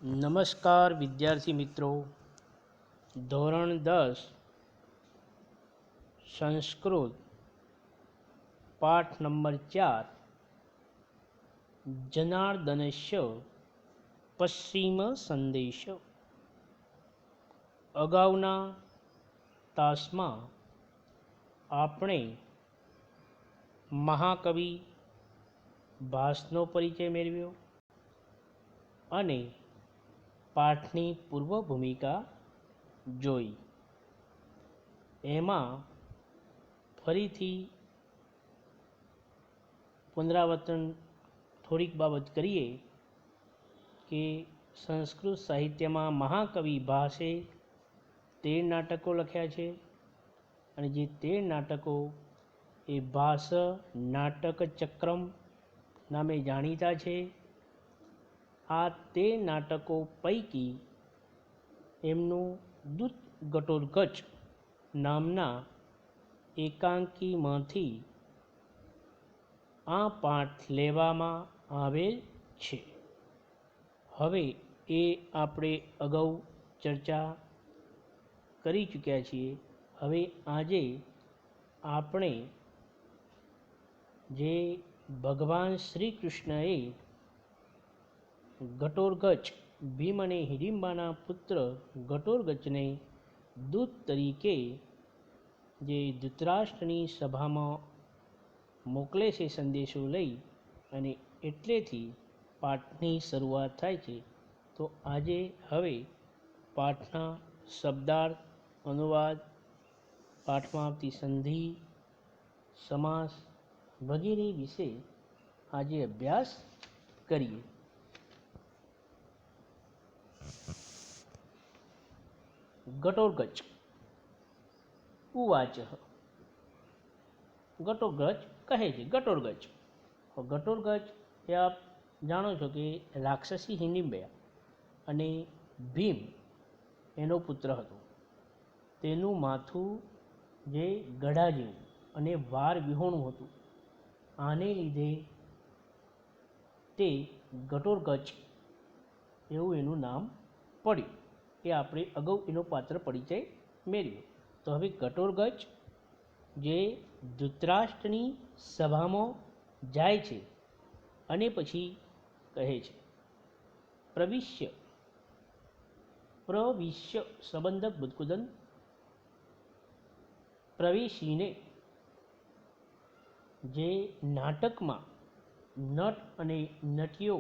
નમસ્કાર વિદ્યાર્થી મિત્રો. ધોરણ 10 સંસ્કૃત પાઠ નંબર 4 જનાર્દનસ્ય પશ્ચિમ સંદેશ. અગાઉના તાસમાં આપણે મહાકવિ ભાસનો પરિચય મેળવ્યો અને પાઠની પૂર્વ ભૂમિકા જોઈ. એમાં ફરીથી પુનરાવર્તન થોડીક બાબત કરીએ કે સંસ્કૃત સાહિત્યમાં મહાકવિ ભાસે 13 નાટકો લખ્યા છે અને જે 13 નાટકો એ ભાસ નાટક ચક્રમ નામે જાણીતા છે. આ 13 નાટકો પૈકી એમનું દૂત ઘટોત્કચ નામના એકાંકીમાંથી આ પાઠ લેવામાં આવેલ છે. હવે એ આપણે અગાઉ ચર્ચા કરી ચૂક્યા છીએ. હવે આજે આપણે જે ભગવાન શ્રી કૃષ્ણએ ઘટોત્કચ ભીમ અને હિડિંબાના પુત્ર ઘટોત્કચને દૂત તરીકે જે ધૃતરાષ્ટ્રની સભામાં મોકલે છે સંદેશો લઈ, અને એટલેથી પાઠની શરૂઆત થાય છે. તો આજે હવે પાઠના શબ્દાર્થ, અનુવાદ, પાઠમાં આવતી સંધિ, સમાસ વગેરે વિશે આજે અભ્યાસ કરીએ. ઘટોત્કચ ઉવાચ. ઘટોત્કચ કહે છે. ઘટોત્કચ એ આપ જાણો છો કે રાક્ષસી હિડિંબા અને ભીમ એનો પુત્ર હતો. તેનું માથું જે ગળા જેવું અને વાર વિહોણું હતું. આને લીધે તે ઘટોત્કચ એવું એનું નામ પડ્યું. એ આપણે અગાઉ એનો પાત્ર પરિચય મેળવ્યો. તો હવે ઘટોત્કચ જે ધૃતરાષ્ટ્રની સભામાં જાય છે અને પછી કહે છે પ્રવિશ્ય સંબંધક બુદ્ધકુદન પ્રવેશીને. જે નાટકમાં નટ અને નટીઓ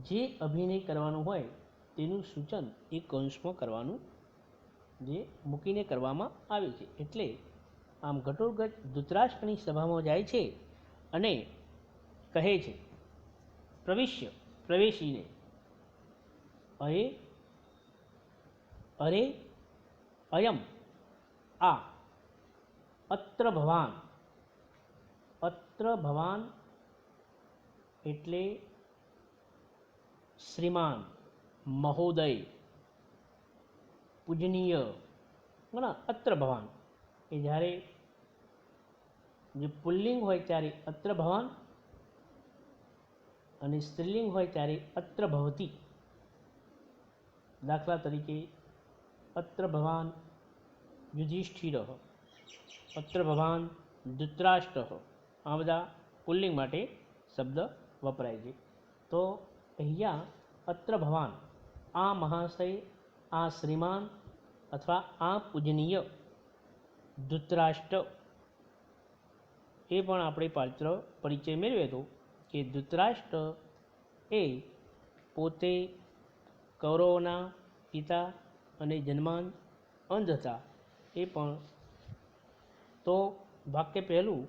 જે અભિનય કરવાનું હોય તેનું સૂચન એ કૌંસમાં કરવાનું જે મૂકીને કરવામાં આવે છે. એટલે આમ ઘટોત્કચ ધૃતરાષ્ટ્રની સભામાં જાય છે અને કહે છે પ્રવેશીને અરે અયમ આ અત્ર ભવાન એટલે શ્રીમાન, મહોદય, પૂજનીય. અત્ર ભવાન એ જ્યારે જે પુલ્લિંગ હોય ત્યારે અત્ર ભવાન અને સ્ત્રીલિંગ હોય ત્યારે અત્ર ભવતી. દાખલા તરીકે અત્ર ભવાન યુધિષ્ઠિર, અત્ર ભવાન ધૃતરાષ્ટ્ર. આ બધા પુલ્લિંગ માટે શબ્દ વપરાય છે. તો અહીંયા અત્ર ભવાન આ મહાશય, આ શ્રીમાન અથવા આ પૂજનીય ધૃતરાષ્ટ્ર. એ પણ આપણે પાત્ર પરિચય મેળવ્યો હતો કે ધૃતરાષ્ટ્ર એ પોતે કૌરવોના પિતા અને જન્માંત અંધ હતા. એ પણ તો વાક્ય પહેલું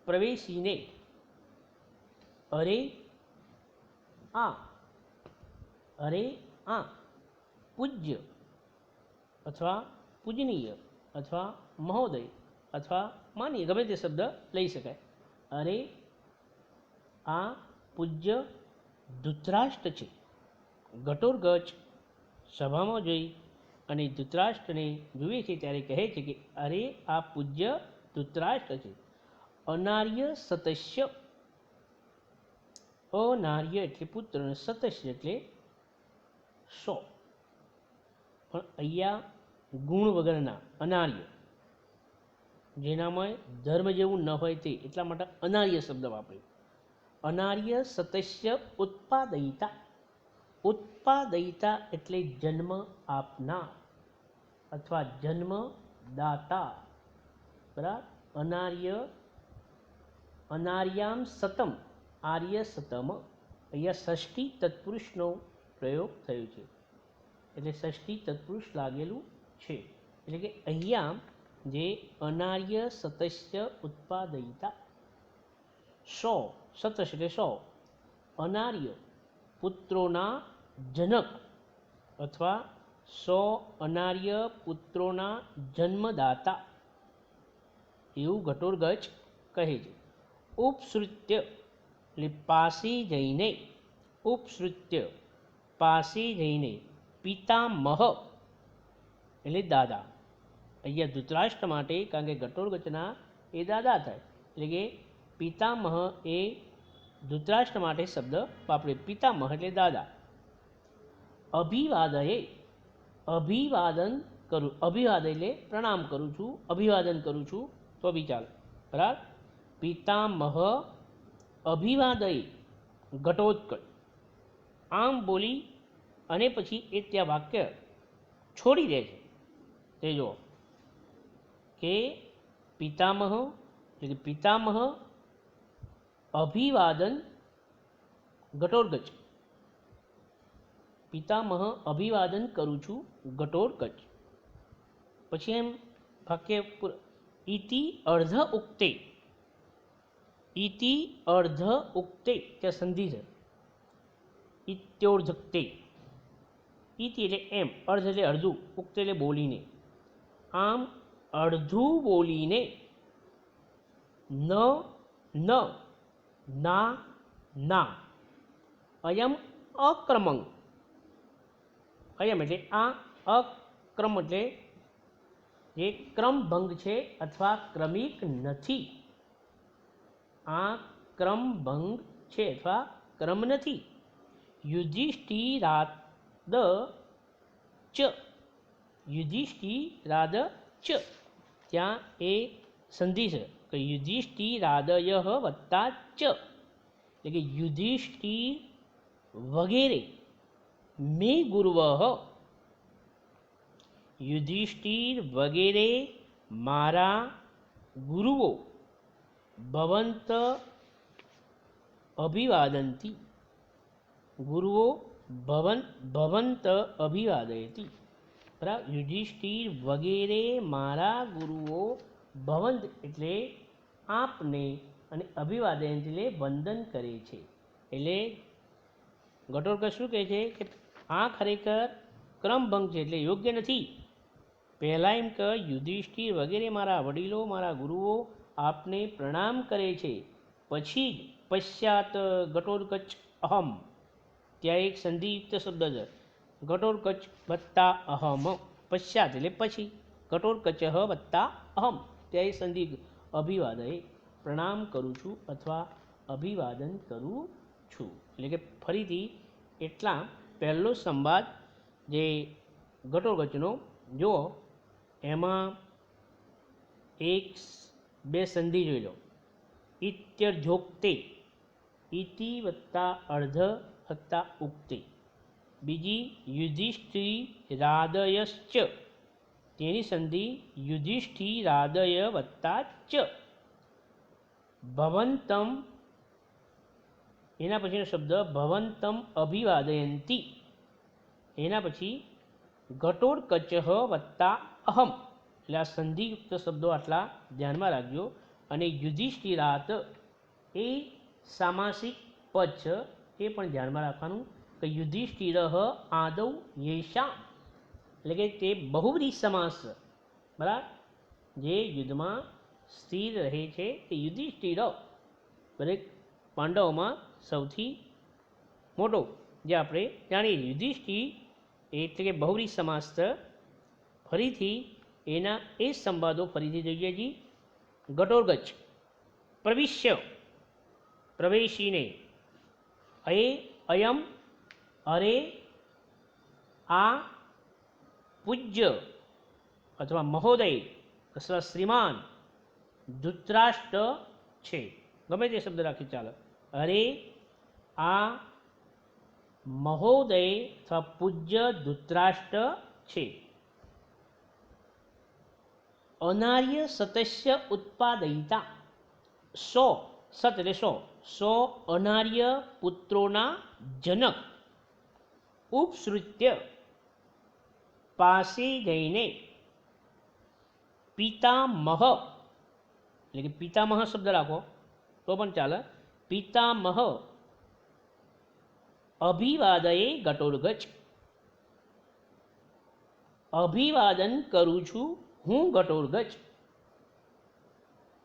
પ્રવેશીને અરે આ પૂજ્ય અથવા પૂજનીય અથવા મહોદય અથવા માનીય, ગમે તે શબ્દ લઈ શકાય. અરે આ પૂજ્ય ધૃતરાષ્ટ્ર છે. ઘટોત્કચ સભામાં જઈ અને ધૃતરાષ્ટ્રને જુએ છે ત્યારે કહે છે કે અરે આ પૂજ્ય ધૃતરાષ્ટ્ર છે. અનાર્ય સતસ્ય અનાર્ય એટલે પુત્ર અને સતસ્ય એટલે 100. પણ અહીંયા ગુણ વગરના અનાર્ય, જેનામાં ધર્મ જેવું ન હોય તે, એટલા માટે અનાર્ય શબ્દ વાપર્યો. અનાર્ય સતસ્ય ઉત્પાદયિતા. ઉત્પાદયિતા એટલે જન્મ આપનાર અથવા જન્મદાતા. બરાબર. અનાર્ય, અનાર્યામ સતમ, આર્ય સતમ. અહીંયા ષષ્ઠી તત્પુરુષનો પ્રયોગ થયો છે, એટલે ષષ્ઠી તત્પુરુષ લાગેલું છે. એટલે કે અહીંયા જે અનાર્ય સતસ્ય ઉત્પાદયિતા 100, સતસ એટલે 100 અનાર્ય પુત્રોના જનક અથવા 100 અનાર્ય પુત્રોના જન્મદાતા એવું ઘટોરગચ કહે છે. ઉપસૃત્ય એટલે પાસી જઈને, ઉપસૃત્ય પાસી જઈને પિતામહ એટલે દાદા. અહીંયા ધૃતરાષ્ટ્ર માટે, કારણ કે ઘટોરગચના એ દાદા થાય, એટલે કે પિતામહ એ ધૃતરાષ્ટ્ર માટે શબ્દ વાપરે. પિતામહ એટલે દાદા. અભિવાદયે, અભિવાદન કરું, અભિવાદ એટલે પ્રણામ કરું છું, અભિવાદન કરું છું, તો બી ચાલે. બરાબર. પિતામહ અભિવાદયે ઘટોત્કચ. આમ બોલી અને પછી એ ત્યાં વાક્ય છોડી દે છે. તે જુઓ કે પિતામહ એટલે કે પિતામહ અભિવાદન ઘટોત્કચ. પિતામહ અભિવાદન કરું છું ઘટોત્કચ. પછી એમ વાક્ય ઇતિ અર્ધ ઉક્તે, ઇતિ અર્ધ ઉક્તે ત્યાં સંધિ છે. ઇત્યોર્ધક્તે, ઇતિ એટલે એમ, અર્ધ એટલે અડધું, ઉક્તે એટલે બોલીને. આમ અડધું બોલીને ન ન ના ના અયમ અક્રમંગ. અયમ એટલે આ, અક્રમ એટલે જે ક્રમભંગ છે અથવા ક્રમિક નથી. આ ક્રમભંગ છે અથવા ક્રમ નથી. યુધિષ્ઠિરાદ ચ, યુધિષ્ઠિરાદ ચ ત્યાં એ સંધિ છે કે યુધિષ્ઠિરાદય વત્તા ચ, એટલે કે યુધિષ્ઠિર વગેરે મે ગુરુવ, યુધિષ્ઠિર વગેરે મારા ગુરુઓ ભવંત અભિવાદંતી, ગુરુઓ ભવંત અભિવાદયતી. બરાબર. યુધિષ્ઠિર વગેરે મારા ગુરુઓ ભવંત એટલે આપને અને અભિવાદન એટલે વંદન કરે છે. એટલે ઘટોત્કચ શું કહે છે કે આ ખરેખર ક્રમભંગ છે, એટલે યોગ્ય નથી. પહેલાં એમ કે યુધિષ્ઠિર વગેરે મારા વડીલો, મારા ગુરુઓ આપને પ્રણામ કરે છે, પછી જ પશ્ચાત ઘટોત્કચ અહમ, ત્યાં એક સંધિયુક્ત શબ્દ છે, ઘટોત્કચ વત્તા અહમ. પશ્ચાત એટલે પછી, ઘટોત્કચ વત્તા અહમ, ત્યાં એક સંધિ અભિવાદયે પ્રણામ કરું છું અથવા અભિવાદન કરું છું. એટલે કે ફરીથી એટલા પહેલો સંવાદ જે ઘટોત્કચનો જુઓ, એમાં એક બે સંધિ જોઈ લો. ઇત્યર્ધોક્તે, ઇતિ વત્તા અર્ધ વત્તા ઉક્તે. બીજી યુધિષ્ઠિરાદયશ્ચ, તેની સંધિ યુધિષ્ઠિરાદય વત્તા ચ. ભવંતમ, એના પછીનો શબ્દ ભવંતમ અભિવાદયંતી, એના પછી ઘટોત્કચ વત્તા અહમ. એટલે આ સંધિયુક્ત શબ્દો આટલા ધ્યાનમાં રાખજો. અને યુધિષ્ઠિરાત એ સામાસિક પદ છે, એ પણ ધ્યાનમાં રાખવાનું કે યુધિષ્ઠિર આદૌ યેષામ, એટલે કે તે બહુવ્રીહી સમાસ છે. બરાબર. જે યુદ્ધમાં સ્થિર રહે છે તે યુધિષ્ઠિર, દરેક પાંડવોમાં સૌથી મોટો, જે આપણે જાણીએ યુધિષ્ઠિર એટલે કે બહુવ્રીહી સમાસ છે. ફરીથી એના એ સંવાદો ફરીથી જોઈએ છીએ. ઘટોત્કચ પ્રવિશ્ય, પ્રવેશીને अये अयम अरे आ पूज्य अथवा महोदय अथवा श्रीमान धृतराष्ट्र छे, गमे ते शब्द राखी चाले। अरे आ महोदय अथवा पूज्य धृतराष्ट्र छे। अनार्य सतस्य उत्पादयिता, सौ सत એટલે સો અનાર્ય પુત્રોના જનક ઉપસૃત્ય પાસે જઈને પિતામહ એટલે કે પિતામહ શબ્દ રાખો તો પણ ચાલે, પિતામહ અભિવાદયે ઘટોત્કચ, અભિવાદન કરું છું હું ઘટોત્કચ।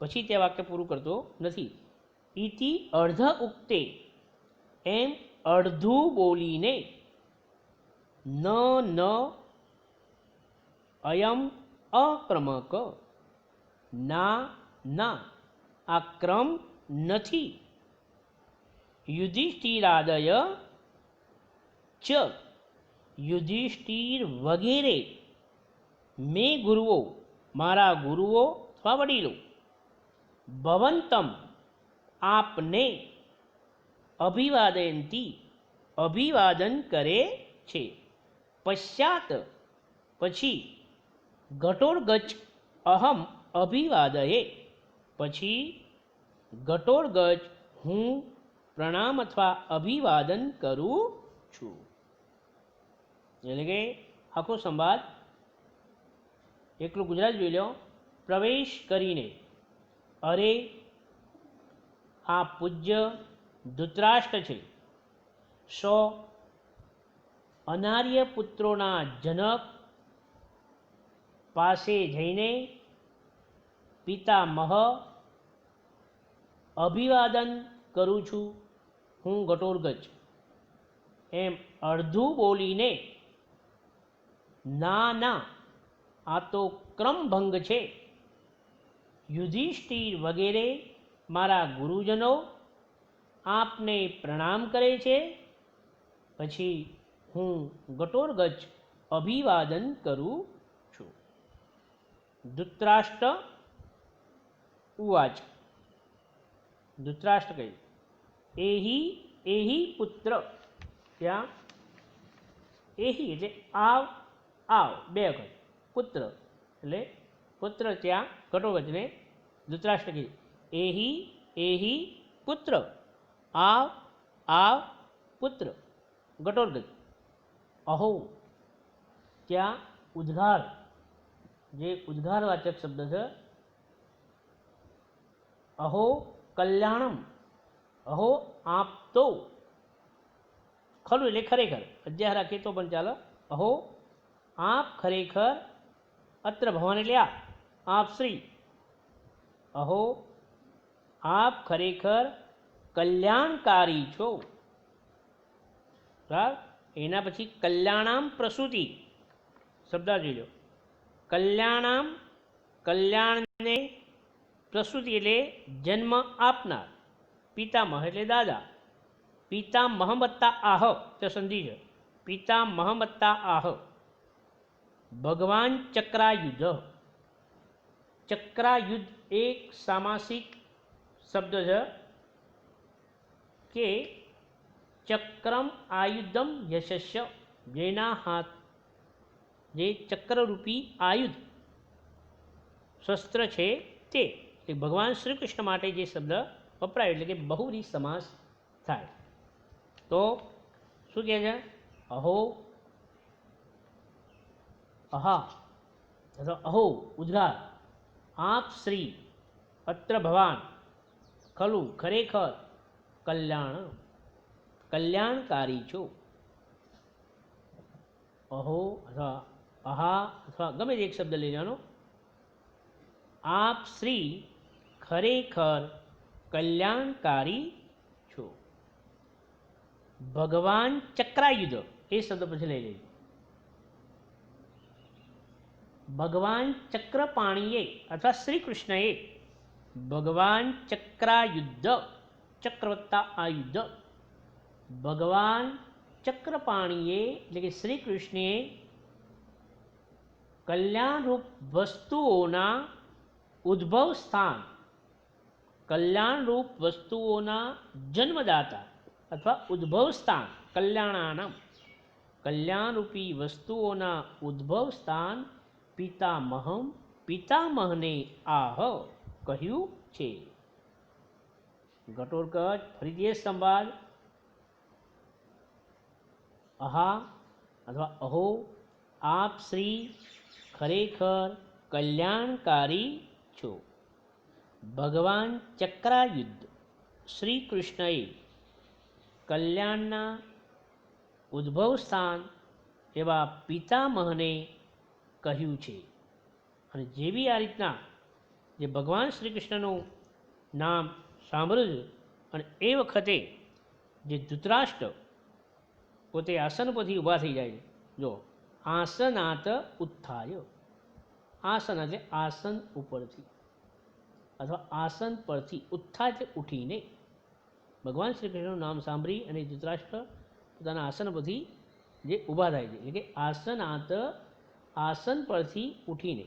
પછી તે વાક્ય પૂરું કરતો નથી। ઇતિ અર્ધ ઉક્તે, એમ અડધું બોલીને, ન ન અયમ અક્રમક, ના ના આ ક્રમ નથી। યુધિષ્ઠિરાદય ચ, યુધિષ્ઠિર વગેરે, મેં ગુરુઓ મારા ગુરુઓ અથવા વડીલો, ભવંતમ આપને, અભિવાદયંતી અભિવાદન કરે છે। પશ્ચાત પછી, ઘટોત્કચ અહમ અભિવાદયે પછી ઘટોત્કચ હું પ્રણામ અથવા અભિવાદન કરું છું। એટલે કે આખો સંવાદ એકલું ગુજરાત જોઈ લો। પ્રવેશ કરીને, અરે આ પૂજ્ય ધૃતરાષ્ટ્ર છે, સો અનાર્ય પુત્રોના જનક પાસે જઈને પિતામહ અભિવાદન કરું છું હું ઘટોત્કચ, એમ અડધું બોલીને, ના ના આ તો ક્રમભંગ છે। યુધિષ્ઠિર વગેરે મારા ગુરુજનો આપને પ્રણામ કરે છે, પછી હું ઘટોત્કચ અભિવાદન કરું છું। ધૃતરાષ્ટ્ર ઉવાચ, ધૃતરાષ્ટ્ર કહે, એહી એહી પુત્ર, ત્યાં એહી એટલે આવ આવ બે વખત, પુત્ર એટલે પુત્ર ત્યાં ઘટોત્કચને ધૃતરાષ્ટ્ર કહે, એહી એહી પુત્ર, આવ આવ પુત્ર ઘટોત્કચ। અહો ત્યાં ઉદ્ગાર, જે ઉદ્ગારવાચક શબ્દ છે, અહો કલ્યાણમ, અહો આપ તો, ખરું એટલે ખરેખર, અધ્યાય રાખીએ તો પણ ચાલે। અહો આપ ખરેખર, અત્ર ભવાન એટલે આપ શ્રી, અહો આપ ખરેખર કલ્યાણકારી છો। બરાબર, એના પછી કલ્યાણામ પ્રસૂતિ શબ્દ જોઈ લો। કલ્યાણામ કલ્યાણને પ્રસૂતિ એટલે જન્મ આપનાર, પિતામહ એટલે દાદા, પિતામહ વત્તા આહ તે સંધિ છે, પિતામહ વત્તા આહ। ભગવાન ચક્રાયુધ, ચક્રાયુધ એક સામાસિક શબ્દ છે કે ચક્રમ આયુધમ યશસ્ય, જેના હાથ, જે ચક્રરૂપી આયુધ શસ્ત્ર છે તે, ભગવાન શ્રી કૃષ્ણ માટે જે શબ્દ વપરાય એટલે કે બહુવ્રીહી સમાસ થાય। તો શું કહે છે, અહો અહા અથવા અહો ઉદ્ગાર, આપ શ્રી, અત્ર ભવાન ખલું ખરેખર, કલ્યાણ કલ્યાણકારી છો। અહો અથવા અહા અથવા ગમે તે એક શબ્દ લઈ લેવાનો, આપ શ્રી ખરેખર કલ્યાણકારી છો। ભગવાન ચક્રાયુધ એ શબ્દ પછી લઈ લેજો, ભગવાન ચક્રપાણીએ અથવા શ્રી કૃષ્ણએ ભગવાન ચક્રાયુધ, ચક્ર વત્તા આયુધ, ભગવાન ચક્રપાણીએ એટલે કે શ્રી કૃષ્ણે કલ્યાણરૂપ વસ્તુઓના ઉદ્ભવ સ્થાન, કલ્યાણરૂપ વસ્તુઓના જન્મદાતા અથવા ઉદ્ભવ સ્થાન, કલ્યાણાનામ, કલ્યાણરૂપી વસ્તુઓના ઉદ્ભવ સ્થાન પિતામહમ, પિતામહને આહ કહ્યું છે. ઘટોત્કચ ફરીથી એ સંવાદ અહા અથવા અહો આપ શ્રી ખરેખર કલ્યાણકારી છો. ભગવાન ચક્રાયુધ શ્રી કૃષ્ણએ કલ્યાણના ઉદ્ભવ સ્થાન એવા પિતામહને કહ્યું છે. અને જેવી આ રીતના જે ભગવાન શ્રી કૃષ્ણનું નામ સાંભળ્યું અને એ વખતે જે ધૃતરાષ્ટ્ર પોતે આસન પરથી ઊભા થઈ જાય છે. જો આસનાત ઉત્થાય, આસન એટલે આસન ઉપરથી અથવા આસન પરથી, ઉત્થાય એટલે ઉઠીને. ભગવાન શ્રી કૃષ્ણનું નામ સાંભળી અને ધૃતરાષ્ટ્ર પોતાના આસન પરથી જે ઊભા થાય છે, એટલે કે આસનાત, આસન પરથી ઉઠીને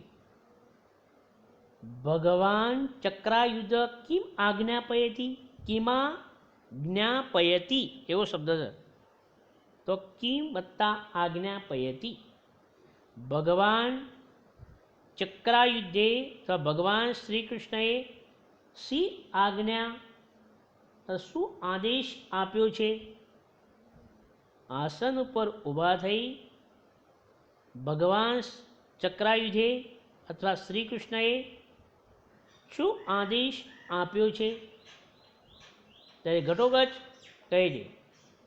ભગવાન ચક્રાયુધ કિમ આજ્ઞાપયતી, કિમા જ્ઞાપયતી એવો શબ્દ છે. તો કિમ વત્તા આજ્ઞાપયતી, ભગવાન ચક્રાયુધે તો ભગવાન શ્રી કૃષ્ણએ શી આજ્ઞા, શું આદેશ આપ્યો છે? આસન ઉપર ઊભા થઈ ભગવાન ચક્રાયુધે અથવા શ્રી કૃષ્ણએ શું આદેશ આપ્યો છે? ત્યારે ઘટોત્કચ કહે છે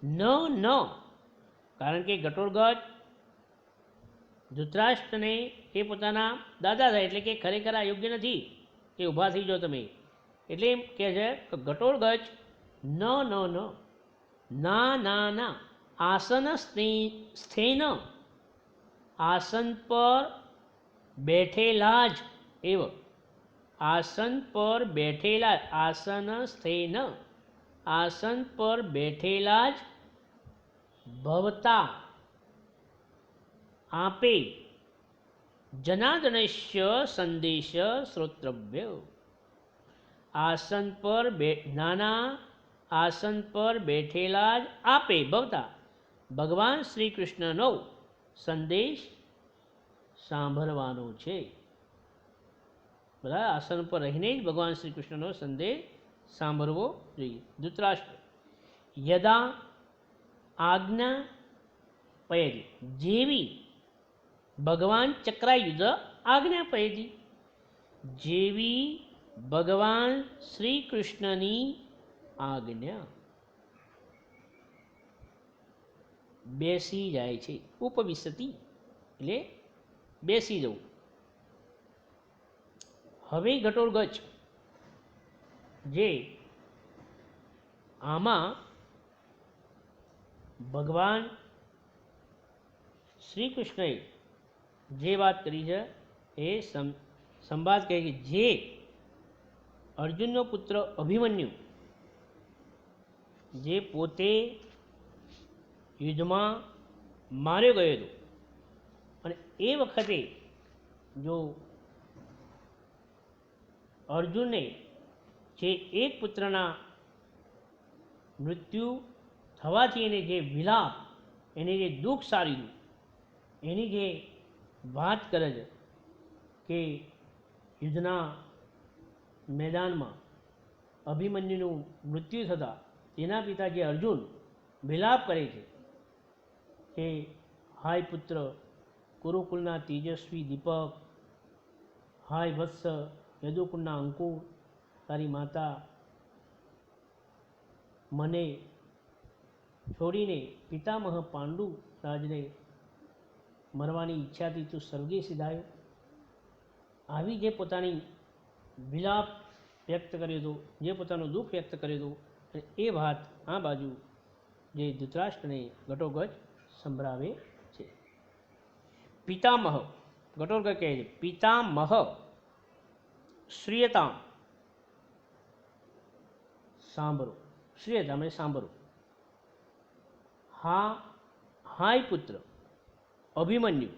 ન, કારણ કે ઘટોત્કચ ધૃતરાષ્ટ્રને એ પોતાના દાદા થાય એટલે કે ખરેખર આ યોગ્ય નથી કે ઊભા થઈ જાઓ તમે, એટલે એમ કહે છે કે ઘટોત્કચ ના, આસન સ્થેન, આસન પર બેઠેલા જ એવ, આસન પર બેઠેલા, આસન સ્થેન, આસન પર બેઠેલા જ ભવતા આપે જનાર્દનસ્ય સંદેશ શ્રોતવ્ય. આસન પર નાના આસન પર બેઠેલા જ આપે ભવતા ભગવાન શ્રી કૃષ્ણનો સંદેશ સાંભળવાનો છે. બધા આસન પર રહીને જ ભગવાન શ્રી કૃષ્ણનો સંદેશ સાંભળવો જોઈએ. ધૃતરાષ્ટ્ર યદા આજ્ઞા પયતી, જેવી ભગવાન ચક્રાયુધ આજ્ઞા પયતી, જેવી ભગવાન શ્રી કૃષ્ણની આજ્ઞા. બેસી જાય છે, ઉપવિશતિ એટલે બેસી જવું. હવે ઘટોત્કચ જે આમાં ભગવાન શ્રી કૃષ્ણએ જે વાત કરી છે એ સંવાદ કહે કે જે અર્જુનનો પુત્ર અભિમન્યુ જે પોતે યુદ્ધમાં માર્યો ગયો હતો અને એ વખતે જો અર્જુને જે એક પુત્રના મૃત્યુ થવાથી એને જે વિલાપ, એને જે દુઃખ સાર્યું, એની જે વાત કરે છે કે યુદ્ધના મેદાનમાં અભિમન્યુનું મૃત્યુ થતાં તેના પિતા જે અર્જુન વિલાપ કરે છે કે હાય પુત્ર, કુરુકુલના તેજસ્વી દીપક, હાય વત્સ, યદુકુળના અંકુર, તારી માતા મને છોડીને પિતામહ પાંડુ રાજને મરવાની ઈચ્છાથી તું સ્વર્ગે સિધાયો. આવી જે પોતાની વિલાપ વ્યક્ત કર્યો હતો, જે પોતાનું દુઃખ વ્યક્ત કર્યું હતું, અને એ વાત આ બાજુ જે ધૃતરાષ્ટ્રને ઘટોત્કચ સંભળાવે છે. પિતામહ, ઘટોત્કચ કહે છે પિતામહ શ્રીયતામ, સાંભળો, શ્રીયતામ એટલે સાંભળો. હા હાય પુત્ર અભિમન્યુ,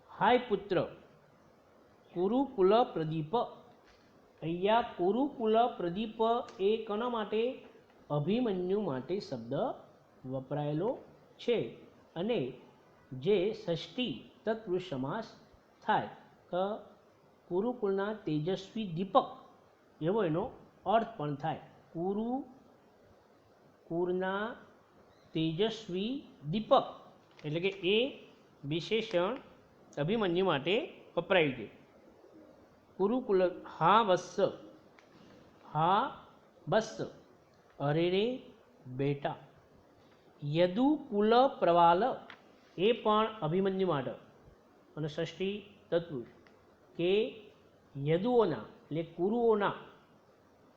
હાય પુત્ર કુરુકુલ પ્રદીપ. અહીંયા કુરુકુલ પ્રદીપ એ કોના માટે? અભિમન્યુ માટે શબ્દ વપરાયેલો છે અને જે ષષ્ઠી તત્પુરુષ સમાસ થાય તો કુરુકુલના તેજસ્વી દીપક એવો એનો અર્થ પણ થાય. કુરુકુળના તેજસ્વી દીપક એટલે કે એ વિશેષણ અભિમન્યુ માટે વપરાયું છે. કુરુકુલ હા વત્સ, હા બસ, અરે રે બેટા. યદુકુલ પ્રવાલ એ પણ અભિમન્યુ માટે અને ષષ્ઠી તત્પુરુષ કે યદુઓના એટલે કુરુઓના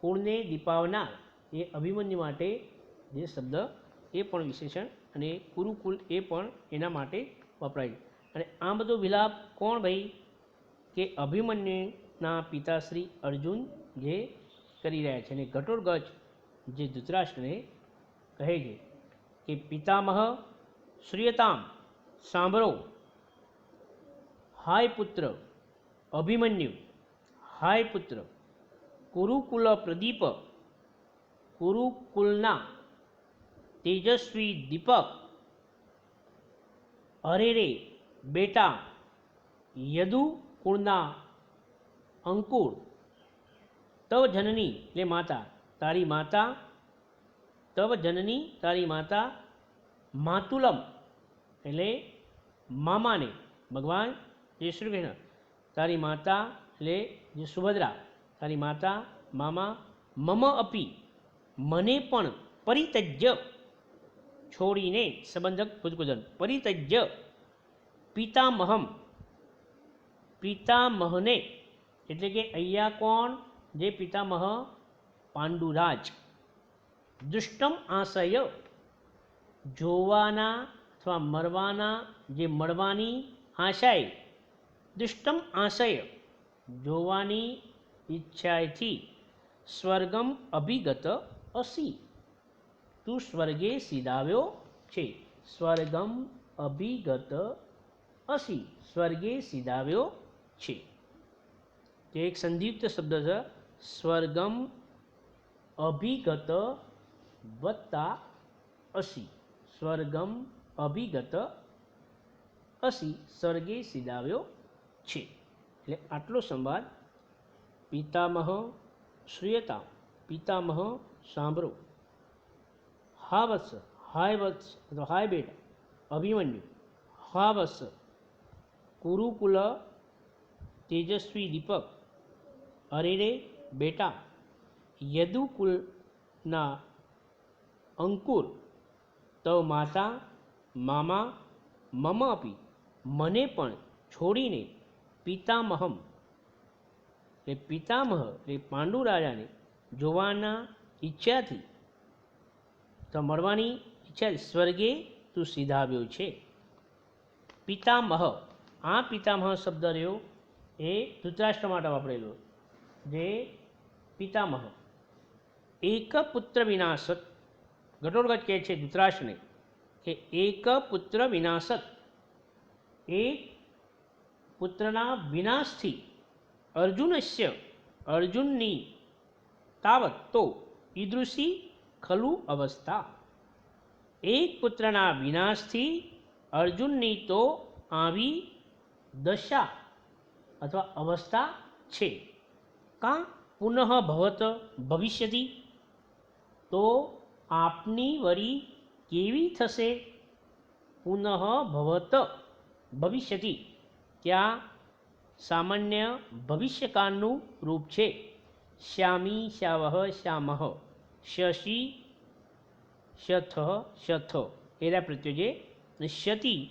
કુળને દીપાવનાર એ અભિમન્યુ માટે જે શબ્દ એ પણ વિશેષણ અને કુરુકુલ એ પણ એના માટે વપરાય. અને આ બધો વિલાપ કોણ ભાઈ? કે અભિમન્યુના પિતાશ્રી અર્જુન જે કરી રહ્યા છે. અને ઘટોત્કચ જે ધૃતરાષ્ટ્રને કહે છે કે પિતામહ શ્રૂયતામ, સાંભળો, હાય પુત્ર અભિમન્યુ, હાય પુત્ર કુરુકુલ પ્રદીપ, કુરુકુલના તેજસ્વી દીપક, અરે રે બેટા, યદુકુળના અંકુર, તવ જનની એટલે માતા, તારી માતા, તવ જનની તારી માતા, માતુલમ એટલે મામાને, ભગવાન જે શ્રી કૃષ્ણ, તારી માતા એટલે જે સુભદ્રા, તારી માતા મામા, મમ અપી મને પણ, પરિતજ્ય છોડીને, સંબંધક ભૂતકુદન પરિતજ્ય, પિતામહમ પિતામહને એટલે કે અહીંયા કોણ? જે પિતામહ પાંડુરાજ, દુષ્ટમ આશય જોવાના અથવા મરવાના જે મળવાની આશાએ, દુષ્ટમ આશય જોવાની ઈચ્છાથી, સ્વર્ગમ અભિગત અસી તું સ્વર્ગે સીધાવ્યો છે. સ્વર્ગમ અભિગત અસી સ્વર્ગે સીધાવ્યો છે. તે એક સંધિયુક્ત શબ્દ છે. સ્વર્ગમ અભિગત વત્તા અસી, સ્વર્ગમ અભિગત અસી સ્વર્ગે સીધાવ્યો છે. એટલે આટલો સંવાદ પિતામહ શ્રૂયતા, પિતામહ સાંભળો, હા વત્સ, હાય વત્સ અથવા હાય બેટા અભિમન્યુ, હા વત્સ કુરુકુલ તેજસ્વી દીપક, અરે રે બેટા યદુકુલના અંકુર, તવ માતા મામા, મમ અપી મને પણ છોડીને, પિતામહમ એટલે પિતામહ એટલે પાંડુ રાજાને જોવાના ઈચ્છાથી તો મળવાની ઈચ્છા સ્વર્ગે તું સીધાવ્યો છે. પિતામહ, આ પિતામહ શબ્દ રહ્યો એ ધૃતરાષ્ટ્ર માટે વાપરેલો. જે પિતામહ એક પુત્ર વિનાશક, ઘટોત્કચ કહે છે ધૃતરાષ્ટ્રને કે એક પુત્ર વિનાશક, એક પુત્રના વિનાશથી, અર્જુનસ્ય અર્જુનની, તાવત તો, ઈદૃશી ખલુ અવસ્થા એક પુત્રના વિનાશથી અર્જુનની તો આવી દશા અથવા અવસ્થા છે. કાં પુનઃ ભવત ભવિષ્યતિ તો આપની વરી કેવી થશે? પુનઃ ભવત ભવિષ્યતિ ત્યાં સામાન્ય ભવિષ્યકાળનું રૂપ છે. શ્યામી શ્યાવહ શ્યામહ, શશી શથ શથ એરા પ્રત્યે જે શતી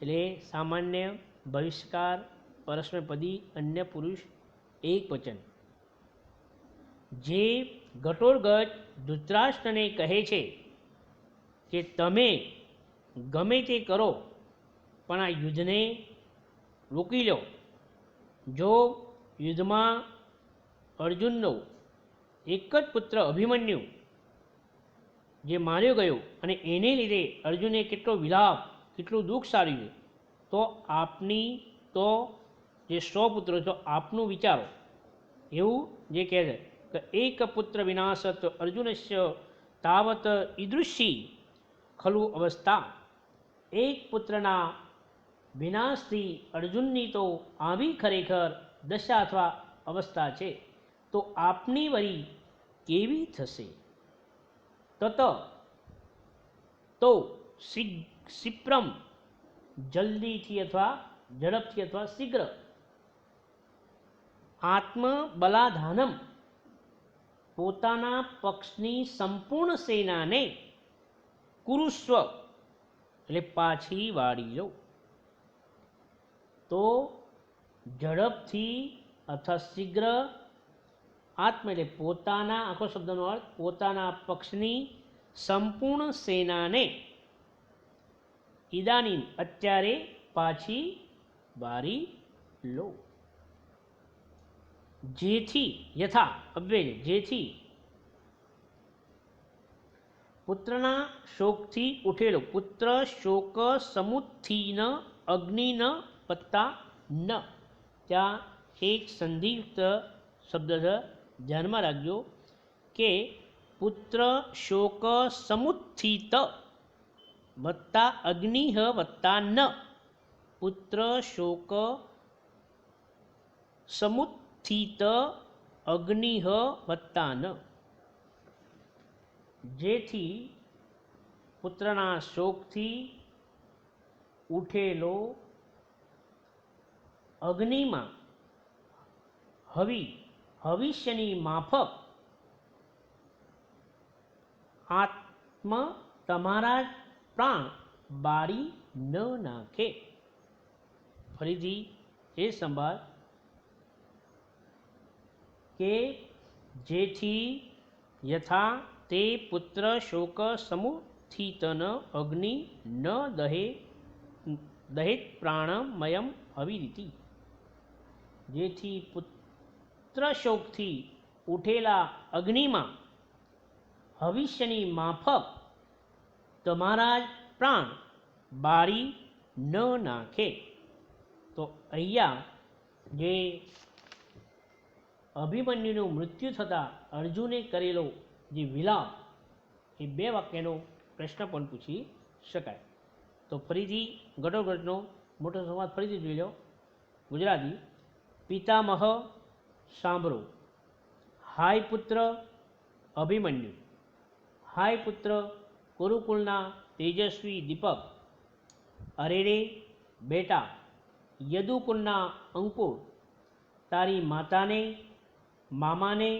એટલે સામાન્ય ભવિષ્યકાળ પરસ્મયપદી અન્ય પુરુષ એક વચન. જે ઘટોત્કચ ધૃતરાષ્ટ્રને કહે છે કે તમે ગમે તે કરો પણ આ યુદ્ધને રોકી લો. જો યુદ્ધમાં અર્જુનનો એક જ પુત્ર અભિમન્યુ જે માર્યો ગયો અને એને લીધે અર્જુને કેટલો વિલાપ, કેટલું દુઃખ સાર્યું, તો આપની તો જે 100 પુત્રો તો આપનું વિચારો. એવું જે કહે છે કે એક પુત્ર વિનાશત અર્જુનસ્ય તાવત ઈદૃશી ખલુ અવસ્થા. એક પુત્રના વિનાશથી અર્જુનની તો આવી ખરેખર દશા અથવા અવસ્થા છે. તો આપની વરી કેવી થશે? તત તો શીપ્રમ જલ્દીથી અથવા ઝડપથી અથવા શીઘ્ર આત્મબલાધાનમ પોતાના પક્ષની સંપૂર્ણ સેનાને કુરુસ્વ એટલે પાછી વાળી લો. તો ઝડપથી અથવા શીઘ્ર, આત્મ એટલે પોતાના, આખો શબ્દનો અર્થ પોતાના પક્ષની સંપૂર્ણ સેનાને ઇદાનીમ અત્યારે પાછી વારી લો. જેથી યથા અવ્યય જેથી પુત્રના શોકથી ઉઠેલો પુત્ર શોક સમુત્થીન અગ્નિ ન પત્તા ન. ત્યાં એક સંધિયુક્ત શબ્દ છે, ધ્યાનમાં રાખજો કે પુત્ર શોક સમુત્થિત વત્તા અગ્નિ વત્તા ન. પુત્ર શોક સમુત્થિત અગ્નિ વત્તા ન. જેથી પુત્રના શોકથી ઉઠેલો અગ્નિમાં હવિષ્યની માફક આત્મ તમારા પ્રાણ બાળી ન નાખે. ફરીથી એ સંભાળ કે જેથી યથા તે પુત્ર શોક સમુત્થિતન અગ્નિ ન દહેત પ્રાણમયમ હવિરીતિ. જેથી પુત્ર શોકથી ઉઠેલા અગ્નિમાં હવિષ્યની માફક તમારા જ પ્રાણ બાળી ન નાખે. તો અહીંયા જે અભિમન્યુનું મૃત્યુ થતાં અર્જુને કરેલો જે વિલાપ, એ 2 વાક્યનો પ્રશ્ન પણ પૂછી શકાય. તો ફરીથી ઘટોઘટનો મોટો સંવાદ ફરીથી જોઈ લો. ગુજરાતી. પિતામહ સાંભળો. હાય પુત્ર અભિમન્યુ. હાય પુત્ર કુરુકુલના તેજસ્વી દીપક. અરે રે બેટા યદુકુલના અંકુર, તારી માતાને, મામાને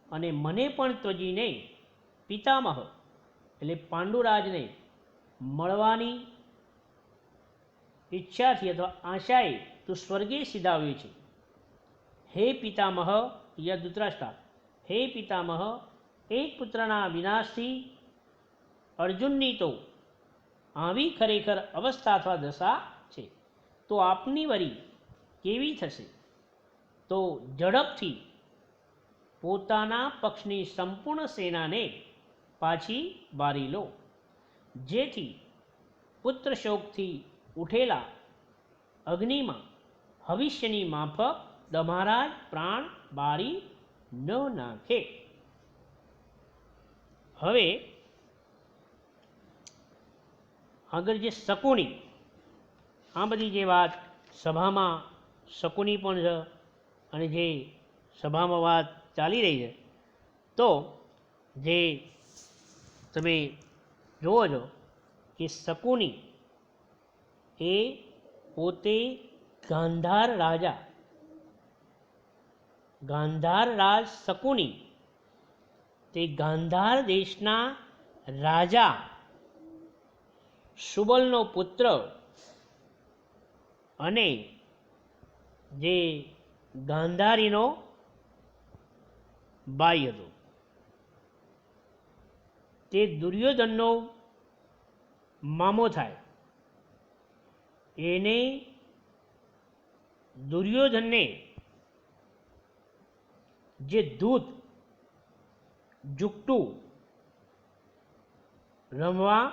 અને મને પણ ત્યજીને પિતામહ એટલે પાંડુરાજને મળવાની ઈચ્છાથી અથવા આશાએ તું સ્વર્ગે સિધાવ્યો છે. હે પિતામહ યદુત્રાષ્ટા. હે પિતામહ, એક પુત્રના વિનાશથી અર્જુનની તો આવી ખરેખર અવસ્થા અથવા દશા છે. તો આપની વરી કેવી થશે? તો ઝડપથી પોતાના પક્ષની સંપૂર્ણ સેનાને પાછી વારી લો. જેથી પુત્ર શોકથી ઉઠેલા અગ્નિમાં હવિષ્યની માફક તમારા જ પ્રાણ બાળી ન નાખે. હવે આગળ જે શકુની, આ બધી જે વાત સભામાં શકુની પણ છે અને જે સભામાં વાત ચાલી રહી છે, તો જે તમે જુઓ છો કે શકુની એ પોતે ગાંધાર રાજા, ગાંધાર રાજ શકુની તે ગાંધાર દેશના રાજા સુબલનો પુત્ર અને જે ગાંધારીનો ભાઈ હતો. તે દુર્યોધનનો મામો થાય. એને દુર્યોધનને જે દૂત જુકટું રમવા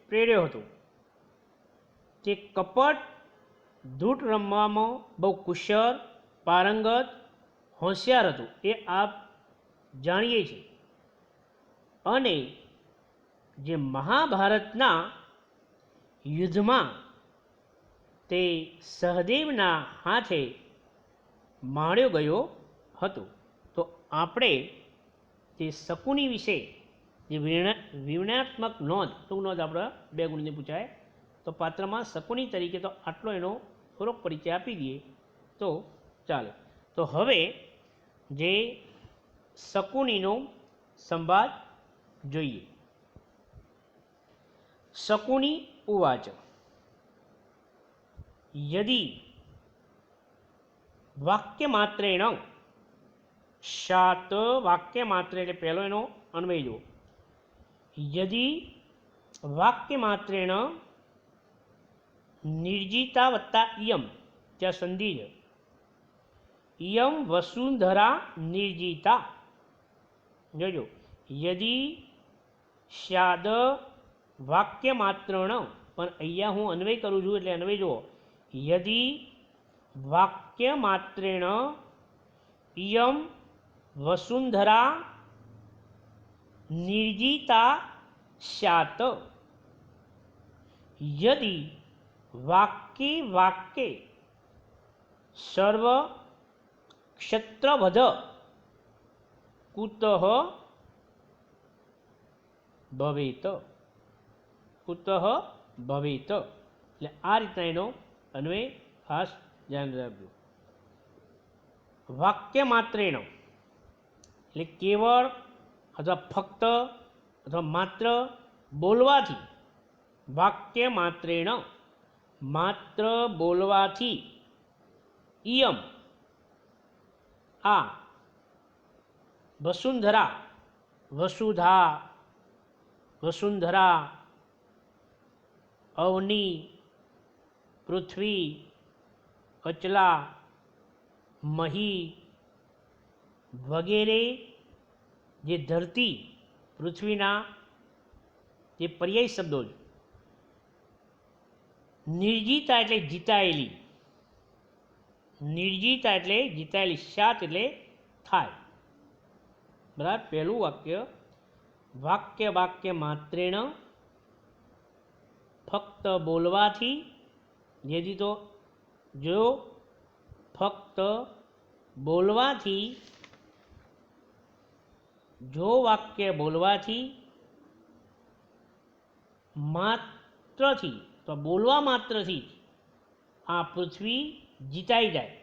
પ્રેર્યો હતો. તે કપટ ધૂટ રમવામાં બહુ કુશળ, પારંગત, હોશિયાર હતું એ આપ જાણીએ છીએ. અને જે મહાભારતના યુદ્ધમાં તે સહદેવના હાથે માર્યો ગયો હતો. તો આપણે તે શકુની વિશે જે વિવરણાત્મક નોંધ, ટૂંક નોંધ આપણે 2 ગુણની પૂછાય, તો પાત્રમાં શકુની તરીકે તો આટલો એનો થોડોક પરિચય આપી દઈએ તો ચાલે. તો હવે જે શકુનીનો સંવાદ જોઈએ. શકુની ઉવાચ યદિ વાક્યમાત્રેણ, શાત વાક્યમાત્ર એટલે પહેલો એનો અન્વય જુઓ. યદિ વાક્યમાત્રેણ નિર્જિતા વત્તા ઇયમ, ત્યાં સંધિ છે. ઇયમ વસુંધરા નિર્જિતા. જોજો, યદિ સ્યાદ વાક્યમાત્રણ, પણ અહીંયા હું અન્વય કરું છું એટલે અન્વય જુઓ. યદિ વાક્યમાત્રેણ ઇયમ વસુંધરા નિર્જિતા સ્યાત. યદિ વાક્યે વાક્યે સર્વ ક્ષત્રવધ કુતઃ ભવેત. કુતઃ ભવેત એટલે આ રીતના એનો અન્વય ખાસ ધ્યાન રાખજો. વાક્યમાત્રેણ એટલે કેવળ અથવા ફક્ત અથવા માત્ર બોલવાથી. વાક્યમાત્રેણ માત્ર બોલવાથી. ઇયમ આ વસુંધરા વસુધા વસુંધરા અવનિ પૃથ્વી અચલા મહી વગેરે જે ધરતી પૃથ્વીના જે પર્યાય શબ્દો છે. નિર્જિતા એટલે જીતાયેલી. નિર્જિતા એટલે જીતાયેલી. શાત એટલે થાય. બરાબર. પહેલું વાક્ય વાક્ય માત્રેણ ફક્ત બોલવાથી. જેથી તો જો ફક્ત બોલવાથી, જો વાક્ય બોલવાથી, માત્રથી તો બોલવા માત્રથી આ પૃથ્વી જીતાઈ જાય.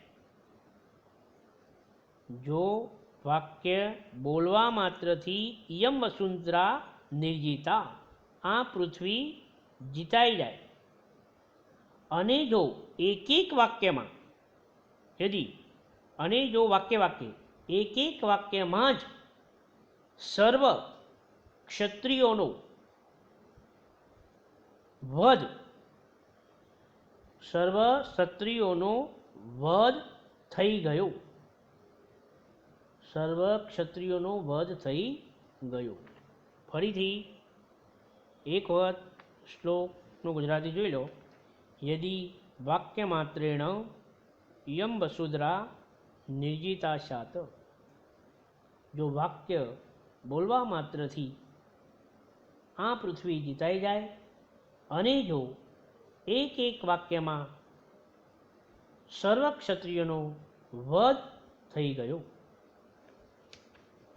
જો વાક્ય બોલવા માત્રથી ઇયમ વસુંધરા નિર્જિતા, આ પૃથ્વી જીતાઈ જાય. અને જો એક એક વાક્યમાં, યદિ અને જો વાક્ય એક એક વાક્યમાં જ સર્વ ક્ષત્રિયોનો વધ, સર્વ ક્ષત્રિયોનો વધ થઈ ગયો. સર્વ ક્ષત્રિયોનો વધ થઈ ગયો. ફરીથી એક વખત શ્લોકનું ગુજરાતી જોઈ લો. યદિ વાક્યમાત્રેણ ઇયમ વસુંધરા નિર્જિતા શાત. જો વાક્ય બોલવા માત્રથી આ પૃથ્વી જીતાઈ જાય. અને જો એક એક વાક્યમાં સર્વ ક્ષત્રિયોનો વધ થઈ ગયો.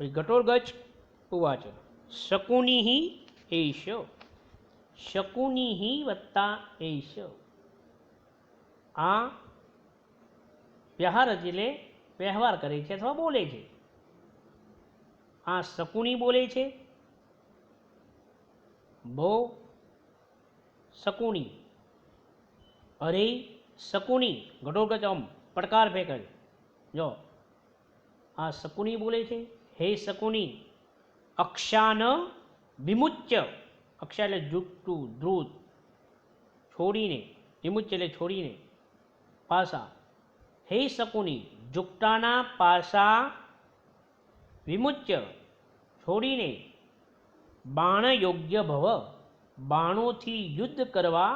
ઘટોત્કચ ઉવાચ શકુનિઃ એષ. શકુનિઃ વત્તા એષ. આ વ્યવહાર એટલે વ્યવહાર કરે છે અથવા બોલે છે. આ શકુની બોલે છે. બહુ શકુની. અરે શકુની. ઘટોત્કચ આમ પડકાર ફેંકે. જો આ શકુની બોલે છે. હે શકુની, અક્ષાન વિમુચ્ય. અક્ષા એટલે જુટ્ટું ધ્રુત, છોડીને. વિમુચ્ય એટલે છોડીને. પાસા. હે શકુની, જુટ્ટાના પાસા વિમુચ્ય છોડીને. બાણ યોગ્ય ભવ, બાણોથી યુદ્ધ કરવા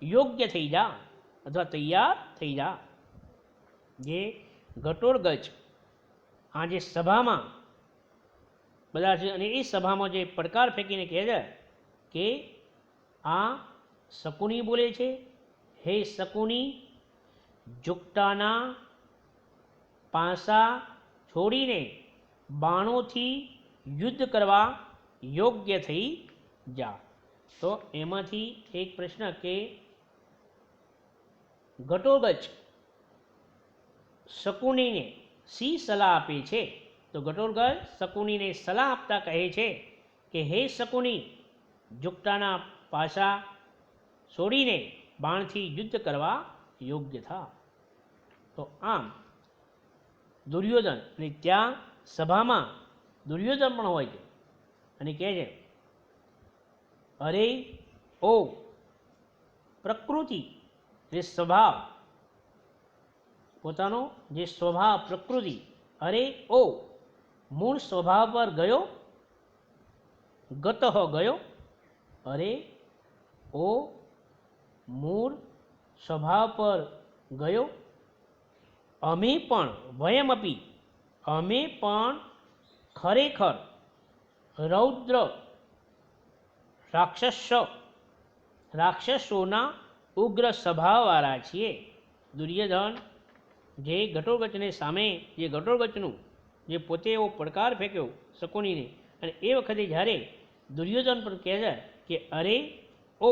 યોગ્ય થઈ જા અથવા તૈયાર થઈ જા. જે ઘટોળગચ આ જે સભામાં બધા છે અને એ સભામાં જે પડકાર ફેંકીને કહે છે કે આ શકુની બોલે છે, હે શકુની, ઝુકટાના પાસા છોડીને બાણોથી યુદ્ધ કરવા યોગ્ય થઈ જા. તો એમાંથી એક પ્રશ્ન કે ઘટોળગચ શકુનીને શી સલાહ આપે છે? તો ઘટોળગચ શકુનીને સલાહ આપતા કહે છે કે હે શકુની, ઝુકટાના પાસા છોડીને બાણથી યુદ્ધ કરવા યોગ્ય થા. તો આમ દુર્યોધન, અને ત્યાં સભામાં દુર્યોધન પણ હોય છે અને કહે છે અરે ઓ પ્રકૃતિ, જે સ્વભાવ, પોતાનો જે સ્વભાવ પ્રકૃતિ, અરે ઓ મૂળ સ્વભાવ પર ગયો, ગતઃ ગયો, અરે ઓ મૂળ સ્વભાવ પર ગયો, અમે પણ વયમપી, અમે પણ ખરેખર રૌદ્ર રાક્ષસોના ઉગ્ર સ્વભાવવાળા છીએ. દુર્યોધન જે ઘટોળગચને સામે, જે ઘટોળગચનું જે પોતે એવો પડકાર ફેંક્યો શકુનીને, અને એ વખતે જ્યારે દુર્યોધન પણ કહે છે કે અરે ઓ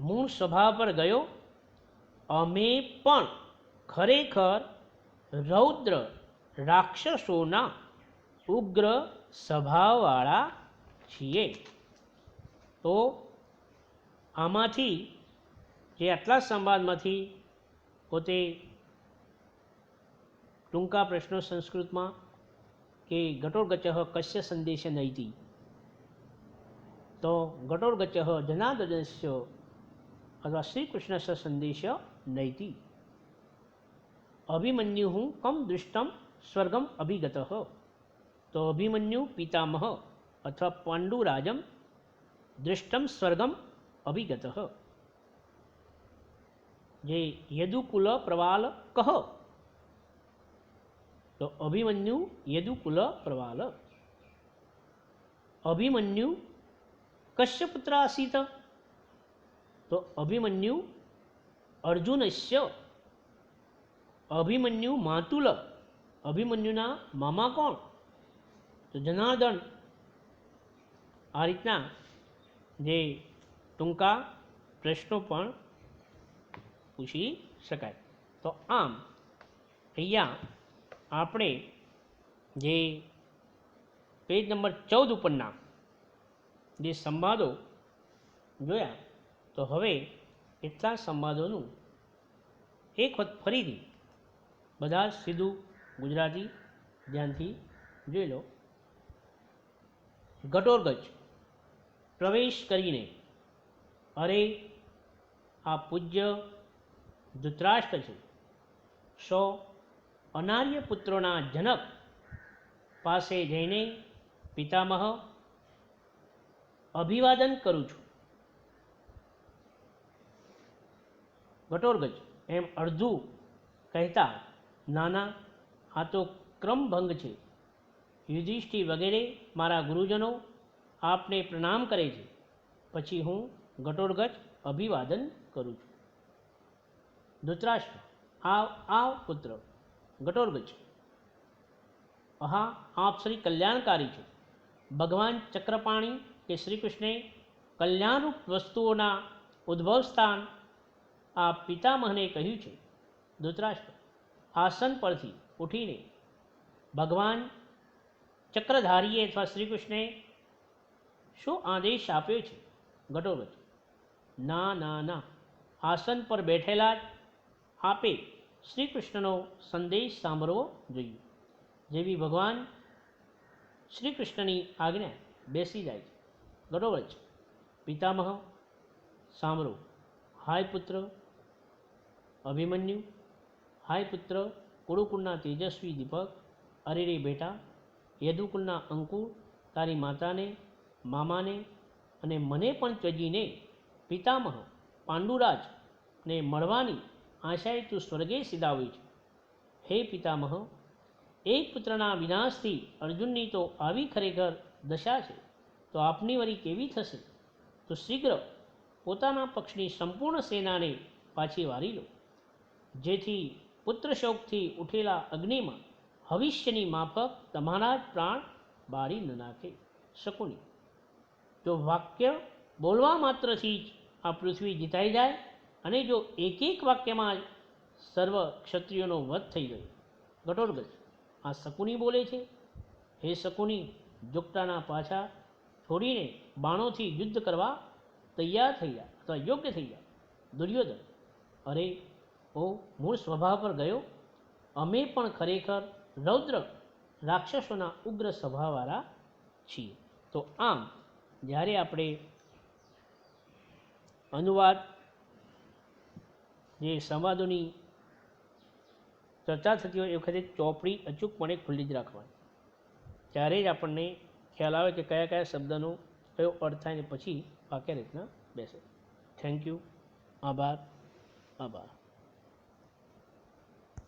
મૂળ સ્વભાવ પર ગયો, અમે પણ ખરેખર રૌદ્ર રાક્ષસોના ઉગ્ર સ્વભાવવાળા છીએ. તો આમાંથી જે આટલા સંવાદમાંથી પોતે ટૂંકા પ્રશ્નો સંસ્કૃતમાં કે ઘટોળગચ કસ્ય સંદેશ નૈતિ, તો ઘટોળગચ જનાર્દનસ્ય અથવા શ્રી કૃષ્ણસ્ય સંદેશ નૈતિ. અભિમન્યુ કમ દૃષ્ટમ સ્વર્ગમ અભિગત, તો અભિમન્યુ પિતામહ અથવા પાંડુરાજમ દૃષ્ટમ સ્વર્ગમ અભિગત. જે યદુકુલ પ્રવાલ કહ, તો અભિમન્યુ યદુકુલ પ્રવાલ. અભિમન્યુ કશ્ય પુત્ર આસીત, તો અભિમન્યુ અર્જુનસ્ય. અભિમન્યુ માતુલ, અભિમન્યુના મામા કોણ? તો જનાર્દન. આ રીતના જે ટૂંકા પ્રશ્નો પણ પૂછી શકાય. તો આમ અહીંયા આપણે જે પેજ નંબર 14 ઉપરના જે સંવાદો જોયા, તો હવે એટલા સંવાદોનું એક વખત ફરીથી બધા સીધું ગુજરાતી ધ્યાનથી જોઈ લો. ઘટોળગચ પ્રવેશ કરીને અરે આ પૂજ્ય ધૃતરાષ્ટ્ર છે, સો અનાર્ય પુત્રોના જનક પાસે જઈને પિતામહ અભિવાદન કરું છું. ઘટોળગચ એમ અડધું કહેતા, નાના આ તો ક્રમભંગ છે, યુધિષ્ઠિર વગેરે મારા ગુરુજનો આપને પ્રણામ કરે છે, પછી હું ઘટોળગચ અભિવાદન કરું છું. ધૃતરાષ્ટ્ર આવ પુત્ર. ઘટોળગચ આપ શ્રી કલ્યાણકારી છો. ભગવાન ચક્રપાણી કે શ્રી કૃષ્ણે કલ્યાણરૂપ વસ્તુઓના ઉદ્ભવ સ્થાન આ પિતામહને કહ્યું છે. ધૃતરાષ્ટ્ર આસન પરથી ઉઠીને ભગવાન ચક્રધારીએ અથવા શ્રી કૃષ્ણે શું આદેશ આપ્યો છે? ઘટોળગચ ના ના ના, આસન પર બેઠેલા જ આપે શ્રી કૃષ્ણનો સંદેશ સાંભળવો જોઈએ. જેવી ભગવાન શ્રી કૃષ્ણની આજ્ઞા બેસી જાય છે. ઘટોળગચ પિતામહ સાંભળો. હાય પુત્ર અભિમન્યુ, હાય પુત્ર કુરુકુળના તેજસ્વી દીપક, અરે રે બેટા યદુકુલના અંકુર, તારી માતાને, મામાને અને મને પણ ત્યજીને પિતામહ પાંડુરાજને મળવાની આશાએ તું સ્વર્ગે સીધાવી છે. હે પિતામહ, એક પુત્રના વિનાશથી અર્જુનની તો આવી ખરેખર દશા છે, તો આપની વળી કેવી થશે? તો શીઘ્ર પોતાના પક્ષની સંપૂર્ણ સેનાને પાછી વારી લો, જેથી પુત્ર શોકથી ઉઠેલા અગ્નિમાં ભવિષ્યની માફક તમારા જ પ્રાણ બાળી ન નાખે. શકુની: જો વાક્ય બોલવા માત્રથી જ આ પૃથ્વી જીતાઈ જાય અને જો એક એક વાક્યમાં જ સર્વ ક્ષત્રિયોનો વધ થઈ ગયો. ઘટોત્કચ: આ શકુની બોલે છે. હે શકુની, જોગટાના પાછા છોડીને બાણોથી યુદ્ધ કરવા તૈયાર થઈ જા અથવા યોગ્ય થઈ જા. દુર્યોધન: અરે ઓ મૂળ સ્વભાવ પર ગયો, અમે પણ ખરેખર રૌદ્ર રાક્ષસોના ઉગ્ર સ્વભાવવાળા છીએ. તો આમ જ્યારે આપણે અનુવાદ જે સંવાદોની ચર્ચા થતી હોય એ વખતે ચોપડી અચૂકપણે ખુલ્લી જ રાખવાની, ત્યારે જ આપણને ખ્યાલ આવે કે કયા કયા શબ્દનો કયો અર્થ થાય ને પછી વાક્ય રીતના બેસે. Thank you. આભાર.